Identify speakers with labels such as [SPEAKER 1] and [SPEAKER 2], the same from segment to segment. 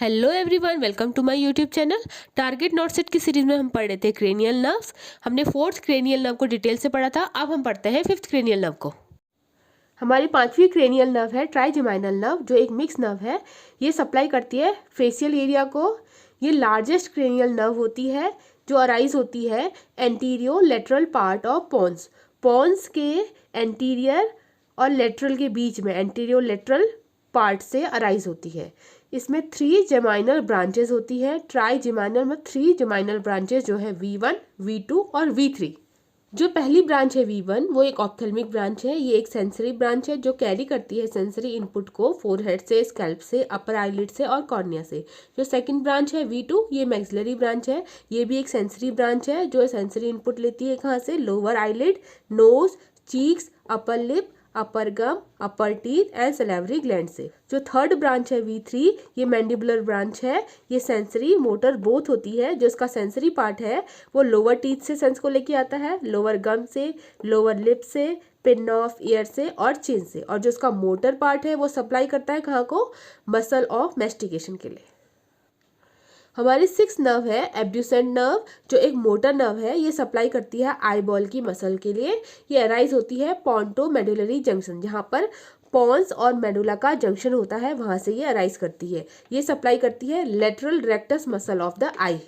[SPEAKER 1] Hello everyone, welcome to my YouTube channel. Target not set की series में हम पढ़ रहे थे क्रेनियल नर्व्स। हमने फोर्थ क्रेनियल नर्व को डिटेल से पढ़ा था। अब हम पढ़ते हैं फिफ्थ क्रेनियल नर्व को। हमारी पांचवी क्रेनियल नर्व है ट्राइजेमाइनल नर्व, जो एक मिक्स नर्व है। ये सप्लाई करती है फेशियल एरिया को। ये लार्जेस्ट क्रेनियल नर्व होती है जो अराइज होती है anterolateral part of pons. Pons के एंटीरियर और लेटरल के बीच में एंटीरियो लेटरल पार्ट से अराइज होती है। इसमें 3 जेमाइनल ब्रांचेस होती है। ट्राइजेमाइनल में 3 जेमाइनल ब्रांचेस जो है V1, V2 और V3। जो पहली ब्रांच है V1 वो एक ऑप्थेल्मिक ब्रांच है। ये एक सेंसरी ब्रांच है जो कैरी करती है सेंसरी इनपुट को फोरहेड से, स्कैल्प से, अपर आईलिड से और कॉर्निया से। जो सेकंड ब्रांच है V2 ये मैक्सिलरी ब्रांच है। ये भी एक सेंसरी ब्रांच है जो सेंसरी इनपुट लेती है कहाँ से, lower eyelid, nose, cheeks, upper lip, upper gum, upper teeth and salivary gland से। जो थर्ड ब्रांच है V3 ये मैंडिबुलर ब्रांच है। ये सेंसरी मोटर बोथ होती है। जो इसका सेंसरी पार्ट है वो लोअर टीथ से सेंस को लेके आता है, लोअर गम से, लोअर लिप से, पिन ऑफ ईयर से और चिन से। और जो इसका मोटर पार्ट है वो सप्लाई करता है कहाँ को, मसल ऑफ मैस्टिकेशन के लिए। हमारी 6 नर्व है एब्ड्यूसेंट नर्व, जो एक मोटर नर्व है। ये सप्लाई करती है आईबॉल की मसल के लिए। ये अराइज होती है पोंटो मेडुलरी जंक्शन, जहाँ पर पॉन्स और मेडुला का जंक्शन होता है, वहां से ये अराइज करती है। ये सप्लाई करती है lateral rectus muscle of the eye.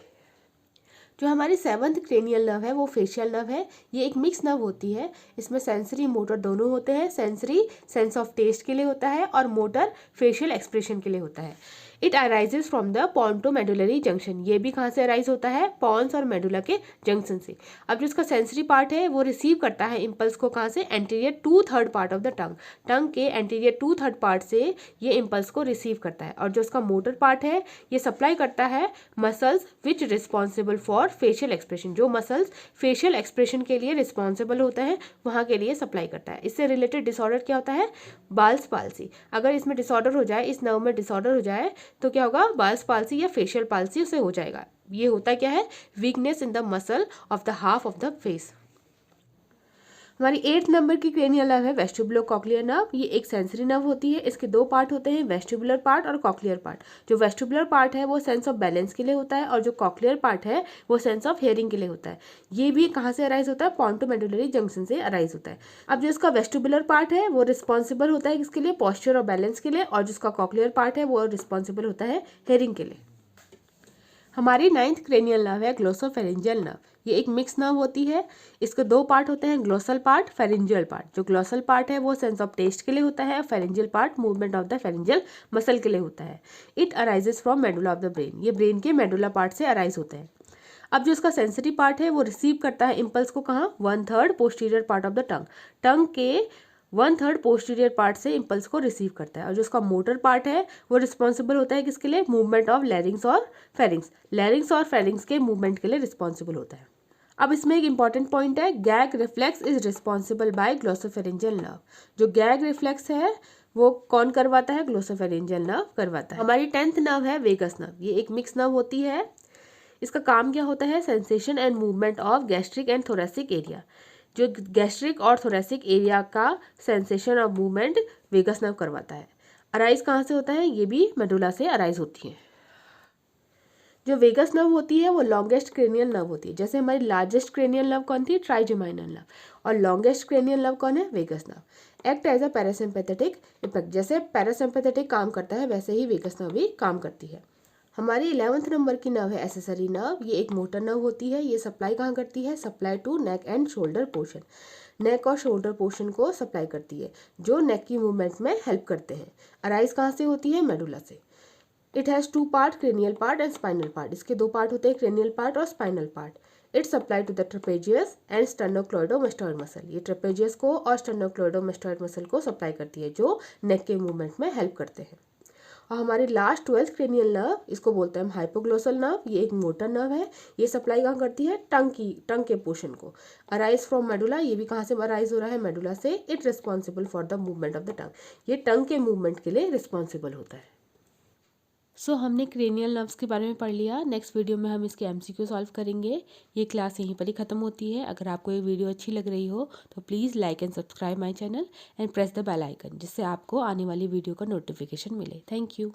[SPEAKER 1] जो हमारी 7th क्रेनियल नर्व है वो फेशियल नर्व है। ये एक मिक्स नर्व होती है। इसमें सेंसरी मोटर दोनों होते हैं। सेंसरी सेंस ऑफ टेस्ट के लिए होता है और मोटर फेशियल एक्सप्रेशन के लिए होता है। It arises from the pontomedullary junction. ये भी कहाँ से अराइज होता है, पॉन्स और मेडुला के जंक्शन से। अब जो इसका सेंसरी पार्ट है वो रिसीव करता है इम्पल्स को कहाँ से, anterior 2/3 part of the tongue. Tongue के एंटीरियर 2/3 पार्ट से ये इम्पल्स को रिसीव करता है। और जो इसका मोटर पार्ट है ये सप्लाई करता है muscles which responsible for facial expression. जो मसल्स फेशियल एक्सप्रेशन के लिए रिस्पॉन्सिबल होते हैं वहाँ के लिए सप्लाई करता है। इससे रिलेटेड डिसऑर्डर क्या होता है, बाल्स पाल्सी। अगर इसमें डिसऑर्डर हो जाए, इस नर्व में डिसऑर्डर हो जाए तो क्या होगा, बाल्स पाल्सी या फेशियल पाल्सी उसे हो जाएगा। ये होता क्या है, weakness in the muscle of the half of the face. हमारी 8th नंबर की क्रेनियल नर्व है वेस्टिबुलो कॉक्लियर नर्व। ये एक सेंसरी नर्व होती है। इसके 2 पार्ट होते हैं, वेस्टिबुलर पार्ट और कॉक्लियर पार्ट। जो वेस्टिबुलर पार्ट है वो सेंस ऑफ बैलेंस के लिए होता है और जो कॉक्लियर पार्ट है वो सेंस ऑफ हियरिंग के लिए होता है। ये भी कहाँ से अराइज होता है, पोंटोमेडुलरी जंक्शन से अराइज होता है। अब जो इसका वेस्टिबुलर पार्ट है वो रिस्पॉन्सिबल होता है किसके लिए, पॉस्चर और बैलेंस के लिए। और जिसका कॉक्लियर पार्ट है वो रिस्पॉन्सिबल होता है हियरिंग के लिए। हमारी 9th क्रेनियल नर्व है ग्लोसोफेरिंजियल नर्व। ये एक मिक्स नर्व होती है। इसके 2 पार्ट होते हैं, ग्लोसल पार्ट, फेरिंजियल पार्ट। जो ग्लोसल पार्ट है वो सेंस ऑफ टेस्ट के लिए होता है। Pharyngeal part movement of the pharyngeal muscle के लिए होता है। It arises from medulla of the brain. ये ब्रेन के मेडुला पार्ट से अराइज होते हैं। अब जो इसका सेंसरी पार्ट है वो रिसीव करता है इम्पल्स को कहाँ, 1/3 posterior part of the tongue. Tongue के 1/3 पोस्टीरियर पार्ट से इम्पल्स को रिसीव करता है। और जो उसका मोटर पार्ट है वो रिस्पॉन्सिबल होता है किसके लिए, मूवमेंट ऑफ लैरिंग्स और फेरिंग्स। लैरिंग्स और फेरिंग्स के मूवमेंट के लिए रिस्पॉन्सिबल होता है। अब इसमें एक इंपॉर्टेंट पॉइंट है, gag reflex is responsible by glossopharyngeal nerve. जो गैग रिफ्लेक्स है वो कौन करवाता है, ग्लोसोफेरिंजियल नर्व करवाता है। हमारी 10th नर्व है वेगस नर्व। ये एक मिक्स नर्व होती है। इसका काम क्या होता है, sensation and movement of gastric and thoracic area. जो गैस्ट्रिक और थोरेसिक एरिया का सेंसेशन और मूवमेंट वेगस नर्व करवाता है। अराइज कहाँ से होता है, ये भी मेडुला से अराइज होती है। जो वेगस नर्व होती है वो लॉन्गेस्ट क्रेनियल नर्व होती है। जैसे हमारी लार्जेस्ट क्रेनियल नर्व कौन थी, ट्राइजेमाइनल नर्व, और लॉन्गेस्ट क्रेनियल नर्व कौन है, vagus nerve. Act as a parasympathetic effect. जैसे पैरासिम्पैथेटिक काम करता है वैसे ही वेगस नर्व भी काम करती है। हमारी 11th नंबर की नर्व है एक्सेसरी नर्व। ये एक मोटर नर्व होती है। ये सप्लाई कहाँ करती है, supply to neck and shoulder portion. Neck और शोल्डर पोर्शन को सप्लाई करती है, जो नेक की मूवमेंट में हेल्प करते हैं। अराइज कहाँ से होती है, मेडुला से। It has 2 part, cranial part and spinal part. इसके 2 पार्ट होते हैं, क्रेनियल पार्ट और spinal part. It supply to the trapezius and sternocleidomastoid muscle. ये ट्रेपेजियस को और स्टर्नोक्लेडोमास्टोइड मसल को सप्लाई करती है, जो नेक के मूवमेंट में हेल्प करते हैं। और हमारी लास्ट 12th क्रेनियल नर्व, इसको बोलते हैं हम हाइपोग्लोसल नर्व। ये एक मोटर नर्व है। ये सप्लाई कहाँ करती है, टंग के पोर्शन को। Arise from medulla. ये भी कहाँ से अराइज हो रहा है, मेडुला से। It responsible for the movement of the टंग। ये टंग के मूवमेंट के लिए रिस्पॉन्सिबल होता है। हमने क्रेनियल नर्व्स के बारे में पढ़ लिया। नेक्स्ट वीडियो में हम इसके MCQ सॉल्व करेंगे। ये क्लास यहीं पर ही ख़त्म होती है। अगर आपको ये वीडियो अच्छी लग रही हो तो please like and subscribe my channel and press the bell icon, जिससे आपको आने वाली वीडियो का नोटिफिकेशन मिले। Thank you.